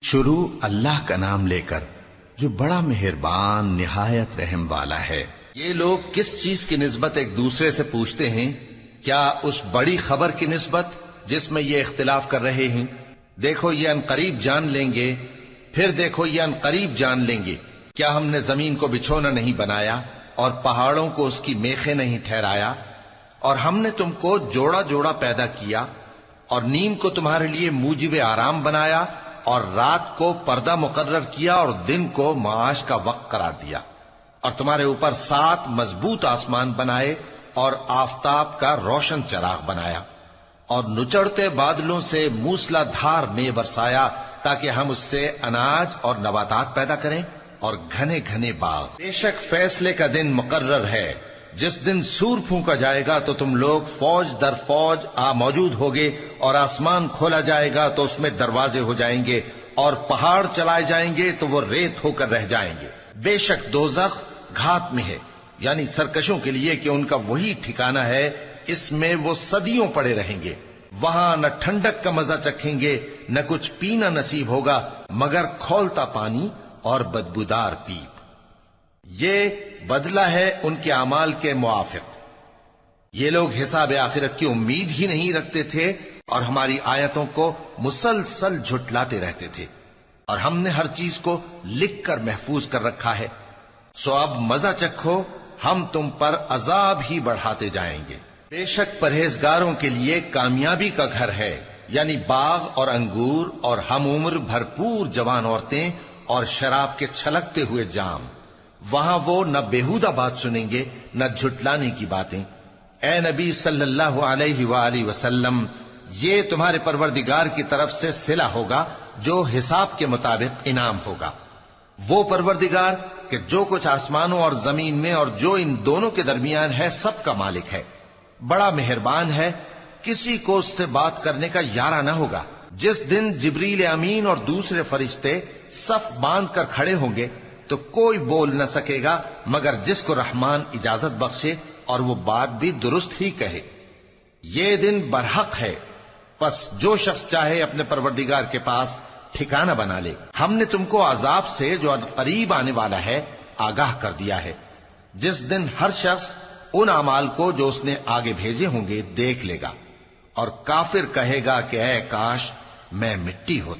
شروع اللہ کا نام لے کر جو بڑا مہربان نہایت رحم والا ہے۔ یہ لوگ کس چیز کی نسبت ایک دوسرے سے پوچھتے ہیں؟ کیا اس بڑی خبر کی نسبت جس میں یہ اختلاف کر رہے ہیں؟ دیکھو یہ انقریب جان لیں گے، پھر دیکھو یہ انقریب جان لیں گے۔ کیا ہم نے زمین کو بچھونا نہیں بنایا اور پہاڑوں کو اس کی میخیں نہیں ٹھہرایا؟ اور ہم نے تم کو جوڑا جوڑا پیدا کیا اور نیند کو تمہارے لیے موجب آرام بنایا اور رات کو پردہ مقرر کیا اور دن کو معاش کا وقت قرار دیا، اور تمہارے اوپر 7 مضبوط آسمان بنائے اور آفتاب کا روشن چراغ بنایا، اور نچڑتے بادلوں سے موسلا دھار میں برسایا تاکہ ہم اس سے اناج اور نباتات پیدا کریں اور گھنے گھنے باغ۔ بے شک فیصلے کا دن مقرر ہے، جس دن سور پھونکا جائے گا تو تم لوگ فوج در فوج موجود ہوگے، اور آسمان کھولا جائے گا تو اس میں دروازے ہو جائیں گے، اور پہاڑ چلائے جائیں گے تو وہ ریت ہو کر رہ جائیں گے۔ بے شک دوزخ گھات میں ہے، یعنی سرکشوں کے لیے کہ ان کا وہی ٹھکانہ ہے، اس میں وہ صدیوں پڑے رہیں گے۔ وہاں نہ ٹھنڈک کا مزہ چکھیں گے، نہ کچھ پینا نصیب ہوگا مگر کھولتا پانی اور بدبودار پیپ۔ یہ بدلہ ہے ان کے اعمال کے موافق۔ یہ لوگ حساب آخرت کی امید ہی نہیں رکھتے تھے اور ہماری آیتوں کو مسلسل جھٹلاتے رہتے تھے، اور ہم نے ہر چیز کو لکھ کر محفوظ کر رکھا ہے۔ سو اب مزہ چکھو، ہم تم پر عذاب ہی بڑھاتے جائیں گے۔ بے شک پرہیزگاروں کے لیے کامیابی کا گھر ہے، یعنی باغ اور انگور اور ہم عمر بھرپور جوان عورتیں اور شراب کے چھلکتے ہوئے جام۔ وہاں وہ نہ بیہودہ بات سنیں گے نہ جھٹلانے کی باتیں۔ اے نبی صلی اللہ علیہ وآلہ وسلم، یہ تمہارے پروردگار کی طرف سے صلہ ہوگا جو حساب کے مطابق انعام ہوگا۔ وہ پروردگار کہ جو کچھ آسمانوں اور زمین میں اور جو ان دونوں کے درمیان ہے سب کا مالک ہے، بڑا مہربان ہے، کسی کو اس سے بات کرنے کا یارہ نہ ہوگا۔ جس دن جبریل امین اور دوسرے فرشتے صف باندھ کر کھڑے ہوں گے تو کوئی بول نہ سکے گا مگر جس کو رحمان اجازت بخشے، اور وہ بات بھی درست ہی کہے۔ یہ دن برحق ہے، پس جو شخص چاہے اپنے پروردگار کے پاس ٹھکانہ بنا لے۔ ہم نے تم کو عذاب سے جو قریب آنے والا ہے آگاہ کر دیا ہے، جس دن ہر شخص ان اعمال کو جو اس نے آگے بھیجے ہوں گے دیکھ لے گا، اور کافر کہے گا کہ اے کاش میں مٹی ہوتا۔